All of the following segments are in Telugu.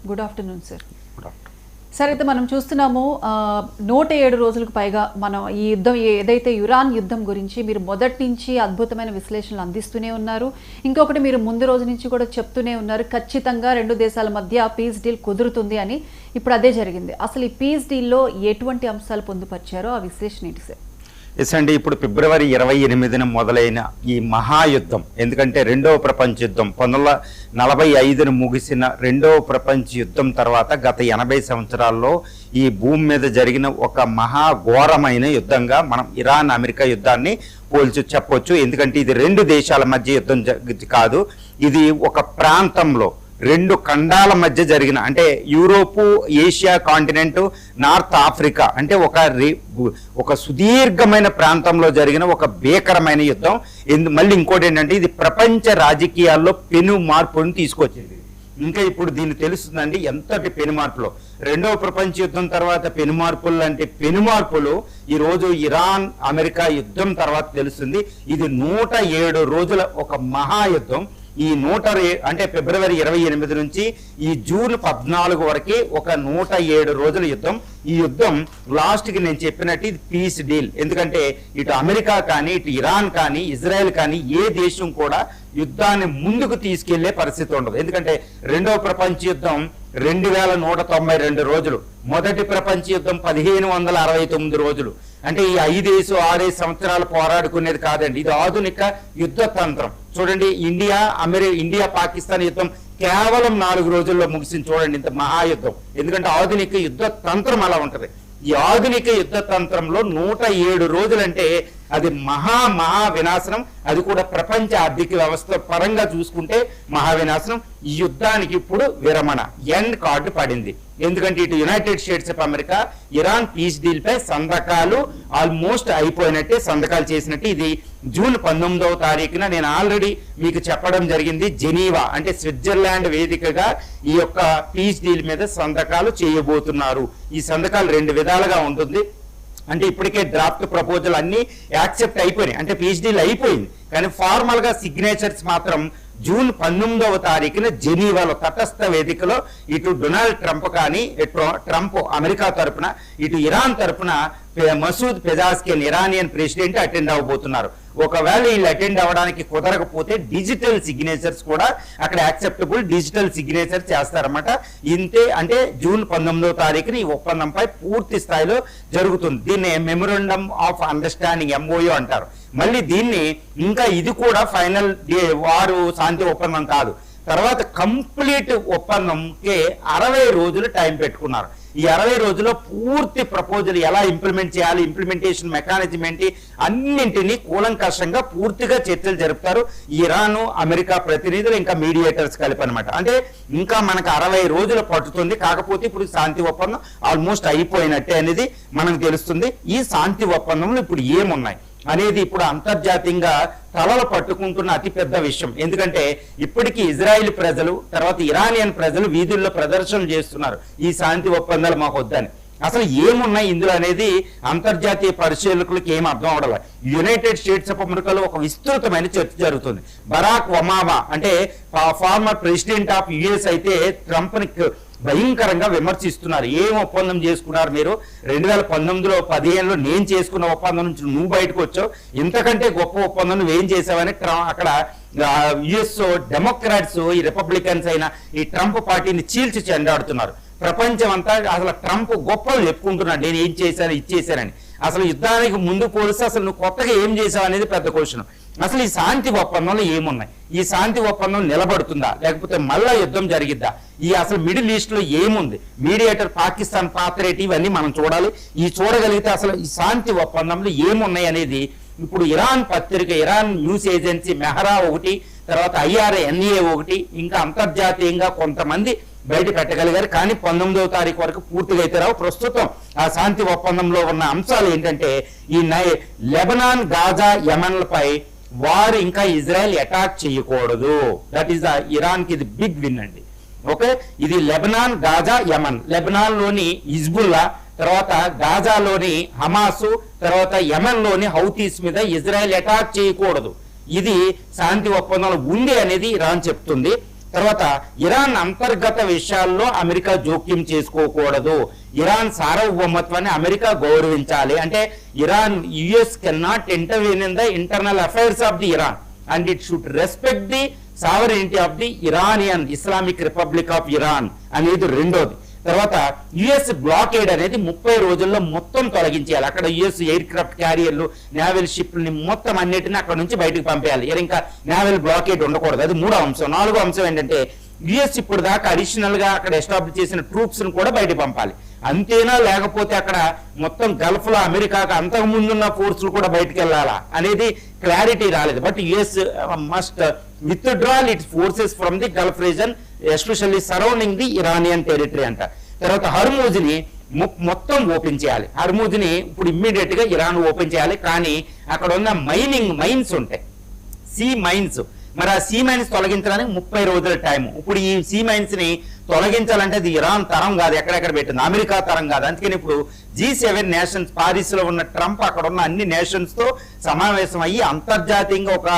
Good afternoon sir. Good afternoon sir, అయితే మనం చూస్తున్నాము 107 రోజులకు పైగా మనం ఈ యుద్ధం ఏదైతే ఇరాన్ యుద్ధం గురించి మీరు మొదటి నుంచి అద్భుతమైన విశ్లేషణలు అందిస్తూనే ఉన్నారు. ఇంకొకటి మీరు ముందు రోజు నుంచి కూడా చెప్తూనే ఉన్నారు, ఖచ్చితంగా రెండు దేశాల మధ్య పీస్ డీల్ కుదురుతుంది అని. ఇప్పుడు అదే జరిగింది. అసలు ఈ పీస్ డీల్లో ఎటువంటి అంశాలు పొందుపరిచారో ఆ విశ్లేషణ ఏంటి సార్? ఎస్ అండి, ఇప్పుడు ఫిబ్రవరి 28న మొదలైన ఈ మహాయుద్ధం, ఎందుకంటే రెండవ ప్రపంచ యుద్ధం 1945న ముగిసిన రెండవ ప్రపంచ యుద్ధం తర్వాత గత 80 సంవత్సరాల్లో ఈ భూమి మీద జరిగిన ఒక మహాఘోరమైన యుద్ధంగా మనం ఇరాన్ అమెరికా యుద్ధాన్ని పోల్చి చెప్పొచ్చు. ఎందుకంటే ఇది రెండు దేశాల మధ్య యుద్ధం కాదు, ఇది ఒక ప్రాంతంలో రెండు ఖండాల మధ్య జరిగిన, అంటే Europe Asia continent north Africa, అంటే ఒక సుదీర్ఘమైన ప్రాంతంలో జరిగిన ఒక భీకరమైన యుద్ధం. మళ్ళీ ఇంకోటి ఏంటంటే ఇది ప్రపంచ రాజకీయాల్లో పెను మార్పును తీసుకొచ్చింది. ఇంకా ఇప్పుడు దీన్ని తెలుస్తుందండి ఎంతటి పెను మార్పులో. రెండవ ప్రపంచ యుద్ధం తర్వాత పెను మార్పులు అంటే పెను మార్పులు ఈ రోజు ఇరాన్ అమెరికా యుద్ధం తర్వాత తెలుస్తుంది. ఇది 107 రోజుల ఒక మహాయుద్ధం. ఈ అంటే ఫిబ్రవరి 28 నుంచి ఈ జూన్ 14 వరకు ఒక 107 రోజుల యుద్ధం. ఈ యుద్ధం లాస్ట్కి నేను చెప్పినట్టు ఇది పీస్ డీల్. ఎందుకంటే ఇటు అమెరికా కానీ ఇటు ఇరాన్ కానీ ఇజ్రాయెల్ కానీ ఏ దేశం కూడా యుద్ధాన్ని ముందుకు తీసుకెళ్లే పరిస్థితి ఉండదు. ఎందుకంటే రెండవ ప్రపంచ యుద్ధం 2192 రోజులు, మొదటి ప్రపంచ యుద్ధం 1569 రోజులు. అంటే ఈ 5-6 సంవత్సరాలు పోరాడుకునేది కాదండి, ఇది ఆధునిక యుద్ధ తంత్రం. చూడండి, ఇండియా పాకిస్తాన్ యుద్ధం కేవలం 4 రోజుల్లో ముగిసింది. చూడండి ఇంత మహాయుద్ధం. ఎందుకంటే ఆధునిక యుద్ధ తంత్రం అలా ఉంటది. ఈ ఆధునిక యుద్ధ తంత్రంలో 107 రోజులంటే అది మహా వినాశనం. అది కూడా ప్రపంచ ఆర్థిక వ్యవస్థ పరంగా చూసుకుంటే మహా వినాశనం. ఈ యుద్ధానికి ఇప్పుడు విరమణ ఎండ్ కార్డు పడింది. ఎందుకంటే ఇటు United States of America Iran peace deal పై సంతకాలు ఆల్మోస్ట్ అయిపోయినట్టే, సంతకాలు చేసినట్టు. ఇది జూన్ 19వ తారీఖున నేను ఆల్రెడీ మీకు చెప్పడం జరిగింది. జెనీవా అంటే స్విట్జర్లాండ్ వేదికగా ఈ యొక్క పీస్ డీల్ మీద సంతకాలు చేయబోతున్నారు. ఈ సంతకాలు 2 విధాలుగా ఉంటుంది. అంటే ఇప్పటికే డ్రాఫ్ట్ ప్రపోజల్ అన్ని యాక్సెప్ట్ అయిపోయినాయి, అంటే పీస్ డీల్ అయిపోయింది. కానీ ఫార్మల్ గా సిగ్నేచర్స్ మాత్రం జూన్ 19వ తారీఖున జెనీవాలో తటస్థ వేదికలో ఇటు డొనాల్డ్ ట్రంప్ కానీ ట్రంప్ అమెరికా తరపున ఇటు ఇరాన్ తరపున మసూద్ పెజాస్కియన్ ఇరానియన్ ప్రెసిడెంట్ అటెండ్ అవ్వబోతున్నారు. ఒకవేళ వీళ్ళు అటెండ్ అవ్వడానికి కుదరకపోతే డిజిటల్ సిగ్నేచర్స్ కూడా అక్కడ యాక్సెప్టబుల్ డిజిటల్ సిగ్నేచర్ చేస్తారన్నమాట. ఇంతే, అంటే జూన్ 19వ తారీఖున ఈ ఒప్పందంపై పూర్తి స్థాయిలో జరుగుతుంది. దీన్ని మెమొరాండం ఆఫ్ అండర్స్టాండింగ్ MOU అంటారు. మళ్ళీ దీన్ని ఇంకా ఇది కూడా ఫైనల్ వారు శాంతి ఒప్పందం కాదు. తర్వాత కంప్లీట్ ఒప్పందంకే 60 రోజులు టైం పెట్టుకున్నారు. ఈ 60 రోజుల్లో పూర్తి ప్రపోజల్ ఎలా ఇంప్లిమెంట్ చేయాలి, ఇంప్లిమెంటేషన్ మెకానిజం ఏంటి, అన్నింటినీ కూలంకషంగా పూర్తిగా చర్చలు జరుపుతారు ఇరాన్ అమెరికా ప్రతినిధులు ఇంకా మీడియేటర్స్ కలిపి అనమాట. అంటే ఇంకా మనకు 60 రోజులు పట్టుతుంది. కాకపోతే ఇప్పుడు శాంతి ఒప్పందం ఆల్మోస్ట్ అయిపోయినట్టే అనేది మనకు తెలుస్తుంది. ఈ శాంతి ఒప్పందంలో ఇప్పుడు ఏమున్నాయి అనేది ఇప్పుడు అంతర్జాతీయంగా తలలు పట్టుకుంటున్న అతిపెద్ద విషయం. ఎందుకంటే ఇప్పటికీ ఇజ్రాయిల్ ప్రజలు తర్వాత ఇరానియన్ ప్రజలు వీధుల్లో ప్రదర్శనలు చేస్తున్నారు ఈ శాంతి ఒప్పందాలు మాకు వద్దని. అసలు ఏమున్నాయి ఇందులో అనేది అంతర్జాతీయ పరిశీలకులకు ఏం అర్థం అవడం. యునైటెడ్ స్టేట్స్ ఆఫ్ అమెరికాలో ఒక విస్తృతమైన చర్చ జరుగుతుంది. బరాక్ ఒబామా అంటే ఫార్మర్ ప్రెసిడెంట్ ఆఫ్ US అయితే ట్రంప్ని భయంకరంగా విమర్శిస్తున్నారు. ఏం ఒప్పందం చేసుకున్నారు మీరు, 2019లో 15లో నేను చేసుకున్న ఒప్పందం నుంచి నువ్వు బయటకు వచ్చావు, ఇంతకంటే గొప్ప ఒప్పందం నువ్వేం చేసావని అక్కడ US డెమోక్రాట్స్ ఈ రిపబ్లికన్స్ అయిన ఈ ట్రంప్ పార్టీని చీల్చి చెండాడుతున్నారు. ప్రపంచం అంతా అసలు ట్రంప్ గొప్పలు చెప్పుకుంటున్నాడు, నేను ఏం చేశాను ఇచ్చేసానని. అసలు యుద్ధానికి ముందు పోలిస్తే అసలు నువ్వు కొత్తగా ఏం చేసావు అనేది పెద్ద క్వశ్చన్. అసలు ఈ శాంతి ఒప్పందంలో ఏమున్నాయి, ఈ శాంతి ఒప్పందం నిలబడుతుందా లేకపోతే మళ్ళా యుద్ధం జరిగిద్దా, ఈ అసలు మిడిల్ ఈస్ట్ లో ఏముంది, మీడియేటర్ పాకిస్తాన్ పాత్ర ఏంటి, ఇవన్నీ మనం చూడాలి. ఈ చూడగలిగితే అసలు ఈ శాంతి ఒప్పందంలో ఏమున్నాయి అనేది ఇప్పుడు ఇరాన్ పత్రిక, ఇరాన్ న్యూస్ ఏజెన్సీ మెహరా ఒకటి, తర్వాత IRNA ఒకటి, ఇంకా అంతర్జాతీయంగా కొంతమంది బయట పెట్టగలిగారు. కానీ 19వ తారీఖు వరకు పూర్తిగా అయితే రావు. ప్రస్తుతం ఆ శాంతి ఒప్పందంలో ఉన్న అంశాలు ఏంటంటే ఈ లెబనాన్, గాజా, యెమెన్లపై వారు ఇంకా ఇజ్రాయెల్ అటాక్ చేయకూడదు. దట్ ఈస్ ఇరాన్ కి ఇది బిగ్ విన్ అండి. ఓకే, ఇది లెబనాన్, గాజా, యెమెన్. లెబనాన్ లోని హిజ్బుల్లా, తర్వాత గాజాలోని హమాసు, తర్వాత యెమెన్ లోని హౌతీస్ మీద ఇజ్రాయెల్ అటాక్ చేయకూడదు. ఇది శాంతి ఒప్పందంలో ఉంది అనేది ఇరాన్ చెప్తుంది. తర్వాత ఇరాన్ అంతర్గత విషయాల్లో అమెరికా జోక్యం చేసుకోకూడదు, ఇరాన్ సార్వభౌమత్వాన్ని అమెరికా గౌరవించాలి. అంటే Iran US can not intervene in the internal affairs of the Iran and it should respect the sovereignty of the Iranian Islamic republic of Iran అనేది రెండోది. తర్వాత యుఎస్ బ్లాకేడ్ అనేది 30 రోజుల్లో మొత్తం తొలగించేయాలి. అక్కడ యుఎస్ ఎయిర్ క్రాఫ్ట్ క్యారియర్లు, నేవల్ షిప్ని మొత్తం అన్నిటిని అక్కడ నుంచి బయటకు పంపేయాలి. ఇంకా నేవల్ బ్లాకేడ్ ఉండకూడదు. అది 3వ అంశం. 4వ అంశం ఏంటంటే యుఎస్ ఇప్పుడు దాకా అడిషనల్ గా అక్కడ ఎస్టాబ్లిష్ చేసిన ట్రూప్స్ ను కూడా బయట పంపాలి. అంతేనా, లేకపోతే అక్కడ మొత్తం గల్ఫ్ లో అమెరికాకు అంతకు ముందున్న ఫోర్సులు కూడా బయటకు వెళ్ళాలా అనేది క్లారిటీ రాలేదు. But US must withdrawal it's forces from the Gulf reason especially surrounding the Iranian territory అంట. తర్వాత హర్మూజ్ ని మొత్తం ఓపెన్ చేయాలి. హర్మూజ్ ని ఇప్పుడు ఇమ్మీడియట్ గా ఇరాన్ ఓపెన్ చేయాలి. కానీ అక్కడ ఉన్న మైన్స్ ఉంటాయి, సీ మైన్స్. మరి ఆ సీ మైన్స్ తొలగించడానికి 30 రోజుల టైం. ఇప్పుడు ఈ సీ మైన్స్ ని తొలగించాలంటే అది ఇరాన్ తరం కాదు, ఎక్కడెక్కడ పెట్టింది, అమెరికా తరం కాదు. అందుకని ఇప్పుడు G7 నేషన్స్, పారిస్ లో ఉన్న ట్రంప్ అక్కడ ఉన్న అన్ని నేషన్స్ తో సమావేశం అయ్యి అంతర్జాతీయంగా ఒక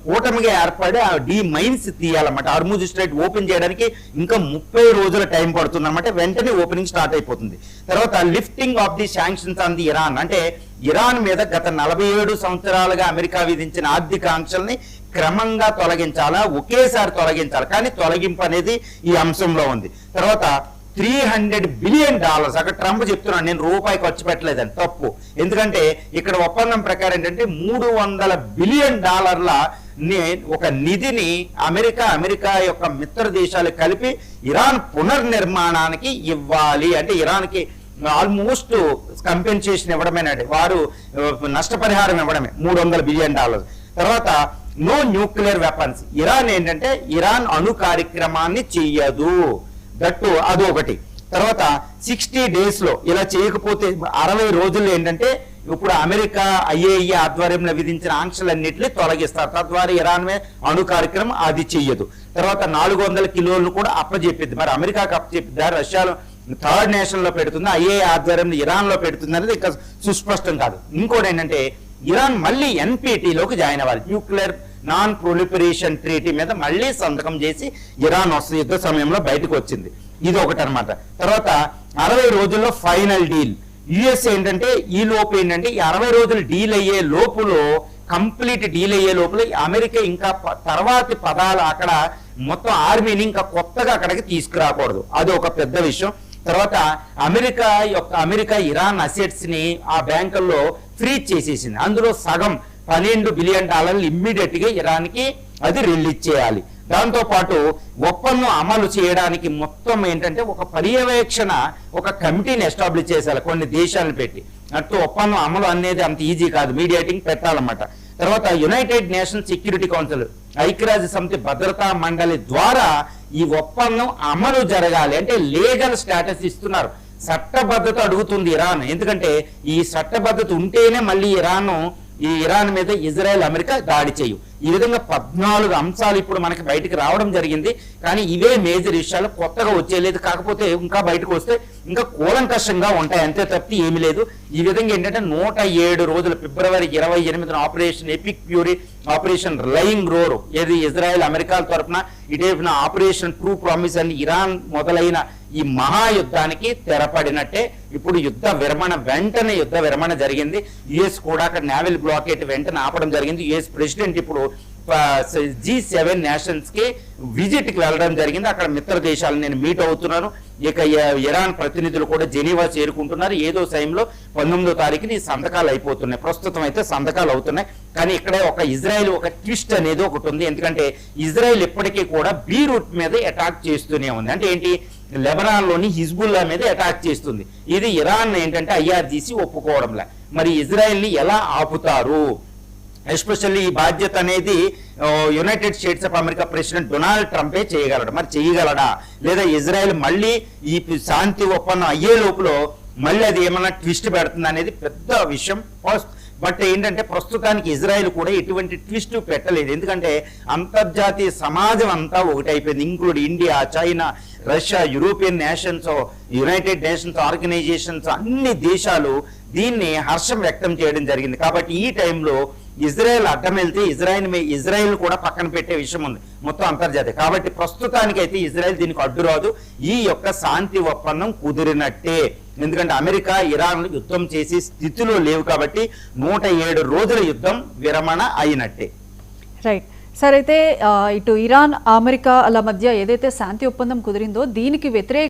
కూటమిగా ఏర్పడి ఆ మైన్స్ తీయాలన్నమాట. హర్మూజ్ స్ట్రైట్ ఓపెన్ చేయడానికి ఇంకా 30 రోజుల టైం పడుతుంది అనమాట. వెంటనే ఓపెనింగ్ స్టార్ట్ అయిపోతుంది. తర్వాత lifting of the sanctions on the Iran, అంటే ఇరాన్ మీద గత 47 సంవత్సరాలుగా అమెరికా విధించిన ఆర్థిక ఆంక్షల్ని క్రమంగా తొలగించాలా, ఒకేసారి తొలగించాలి. కానీ తొలగింపు అనేది ఈ అంశంలో ఉంది. తర్వాత $300 బిలియన్, అక్కడ ట్రంప్ చెప్తున్నాడు నేను రూపాయి ఖర్చు పెట్టలేదని. తప్పు. ఎందుకంటే ఇక్కడ ఒప్పందం ప్రకారం ఏంటంటే $300 బిలియన్ ఒక నిధిని అమెరికా యొక్క మిత్ర దేశాలు కలిపి ఇరాన్ పునర్నిర్మాణానికి ఇవ్వాలి. అంటే ఇరాన్కి ఆల్మోస్ట్ కంపెన్సేషన్ ఇవ్వడమేనండి, వారు నష్టపరిహారం ఇవ్వడమే $300 బిలియన్. తర్వాత నో న్యూక్లియర్ వెపన్స్. ఇరాన్ ఏంటంటే ఇరాన్ అణు కార్యక్రమాన్ని చెయ్యదు, దట్టు అదొకటి. తర్వాత 60 days లో ఇలా చేయకపోతే 60 రోజుల్లో ఏంటంటే ఇప్పుడు అమెరికా IAEA ఆధ్వర్యంలో విధించిన ఆంక్షలన్నింటినీ తొలగిస్తారు. తద్వారా ఇరాన్ మీద అణు కార్యక్రమం అది చెయ్యదు. తర్వాత 400 కిలోలను కూడా అప్పచెప్పిద్ది. మరి అమెరికాకు అప్పచెప్పిద్దా, రష్యాలో థర్డ్ నేషన్ లో పెడుతుంది, IAEA ఆధ్వర్యంలో ఇరాన్ లో పెడుతుంది అనేది ఇంకా సుస్పష్టం కాదు. ఇంకోటి ఏంటంటే ఇరాన్ మళ్ళీ NPTలోకి జాయిన్ అవ్వాలి. న్యూక్లియర్ నాన్ ప్రొలిఫరేషన్ ట్రీటీ మీద మళ్ళీ సంతకం చేసి ఇరాన్ యుద్ధ సమయంలో బయటకు వచ్చింది. ఇది ఒకటి అనమాట. తర్వాత 60 రోజుల్లో ఫైనల్ డీల్. యుఎస్ ఏంటంటే ఈ లోపు ఏంటంటే ఈ 60 రోజులు డీల్ అయ్యే లోపులో, కంప్లీట్ డీల్ అయ్యే లోపల అమెరికా ఇంకా తర్వాతి పదాలు అక్కడ మొత్తం ఆర్మీని ఇంకా కొత్తగా అక్కడికి తీసుకురాకూడదు. అది ఒక పెద్ద విషయం. తర్వాత అమెరికా ఇరాన్ అసెట్స్ ని ఆ బ్యాంకుల్లో ఫ్రీజ్ చేసేసింది. అందులో సగం $12 బిలియన్ ఇమ్మీడియట్ గా ఇరాన్ కి అది రిలీజ్ చేయాలి. దాంతో పాటు ఒప్పందం అమలు చేయడానికి మొత్తం ఏంటంటే ఒక పర్యవేక్షణ, ఒక కమిటీని ఎస్టాబ్లిష్ చేశారు కొన్ని దేశాలను పెట్టి. అటు ఒప్పందం అమలు అనేది అంత ఈజీ కాదు, మీడియేటింగ్ పెట్టాలన్నమాట. తర్వాత యునైటెడ్ నేషన్స్ సెక్యూరిటీ కౌన్సిల్, ఐక్యరాజ్య సమితి భద్రతా మండలి ద్వారా ఈ ఒప్పందం అమలు జరగాలి. అంటే లీగల్ స్టేటస్ ఇస్తున్నారు, చట్టబద్ధత అడుగుతుంది ఇరాన్. ఎందుకంటే ఈ చట్టబద్ధత ఉంటేనే మళ్ళీ ఇరాన్ మీద ఇజ్రాయెల్, అమెరికా దాడి చేయు. ఈ విధంగా 14 అంశాలు ఇప్పుడు మనకి బయటకు రావడం జరిగింది. కానీ ఇవే మేజర్ విషయాలు, కొత్తగా వచ్చేలేదు. కాకపోతే ఇంకా బయటకు వస్తే ఇంకా కూలంకషంగా ఉంటాయి, అంతే తప్పి ఏమీ లేదు. ఈ విధంగా ఏంటంటే 107 రోజులు ఫిబ్రవరి 28న operation epic fury, operation lying roar ఏది ఇజ్రాయెల్ అమెరికాల తరఫున, ఇటేపున ఆపరేషన్ ట్రూ ప్రామిస్ అని ఇరాన్ మొదలైన ఈ మహాయుద్ధానికి తెరపడినట్టే. ఇప్పుడు వెంటనే యుద్ధ విరమణ జరిగింది. యుఎస్ కూడా అక్కడ నేవల్ బ్లాకేట్ వెంటనే ఆపడం జరిగింది. యుఎస్ ప్రెసిడెంట్ ఇప్పుడు G7 నేషన్స్ కి విజిట్ కి వెళ్ళడం జరిగింది. అక్కడ మిత్ర దేశాలను నేను మీట్ అవుతున్నాను. ఇక ఇరాన్ ప్రతినిధులు కూడా జెనీవా చేరుకుంటున్నారు. ఏదో సమయంలో 19వ తారీఖుని సంతకాలు అయిపోతున్నాయి. ప్రస్తుతం అయితే సంతకాలు అవుతున్నాయి. కానీ ఇక్కడే ఒక ఇజ్రాయెల్ ఒక ట్విస్ట్ అనేది ఒకటి ఉంది. ఎందుకంటే ఇజ్రాయెల్ ఇప్పటికీ కూడా బీరూట్ మీద అటాక్ చేస్తూనే ఉంది. అంటే ఏంటి, లెబనాన్ లోని హిజ్బుల్లా మీద అటాక్ చేస్తుంది. ఇది ఇరాన్ ఏంటంటే IRGC ఒప్పుకోవడంలా. మరి ఇజ్రాయెల్ ని ఎలా ఆపుతారు? ఎస్పెషల్లీ ఈ బాధ్యత అనేది United States of America president Donald ట్రంపే చేయగలడు. మరి చేయగలడా, లేదా ఇజ్రాయెల్ మళ్ళీ ఈ శాంతి ఒప్పందం అయ్యే లోపల మళ్ళీ అది ఏమన్నా ట్విస్ట్ పెడుతుంది అనేది పెద్ద విషయం. బట్ ఏంటంటే ప్రస్తుతానికి ఇజ్రాయెల్ కూడా ఎటువంటి ట్విస్ట్ పెట్టలేదు. ఎందుకంటే అంతర్జాతీయ సమాజం అంతా ఒకటైపోయింది, include India, China, Russia, European nations, United Nations organisations, అన్ని దేశాలు దీన్ని హర్షం వ్యక్తం చేయడం జరిగింది. కాబట్టి ఈ టైంలో ఇజ్రాయెల్ అడ్డం వెళ్తే ఇజ్రాయెల్ కూడా పక్కన పెట్టే విషయం ఉంది మొత్తం అంతర్జాతీయ. కాబట్టి ప్రస్తుతానికైతే ఇజ్రాయెల్ దీనికి అడ్డు రాదు. ఈ యొక్క శాంతి ఒప్పందం కుదిరినట్టే. ఎందుకంటే అమెరికా ఇరాన్ యుద్ధం చేసే స్థితిలో లేవు కాబట్టి 107 రోజుల యుద్ధం విరమణ అయినట్టే. రైట్ సార్, అయితే ఇటు ఇరాన్ అమెరికాల మధ్య ఏదైతే శాంతి ఒప్పందం కుదిరిందో దీనికి వ్యతిరేక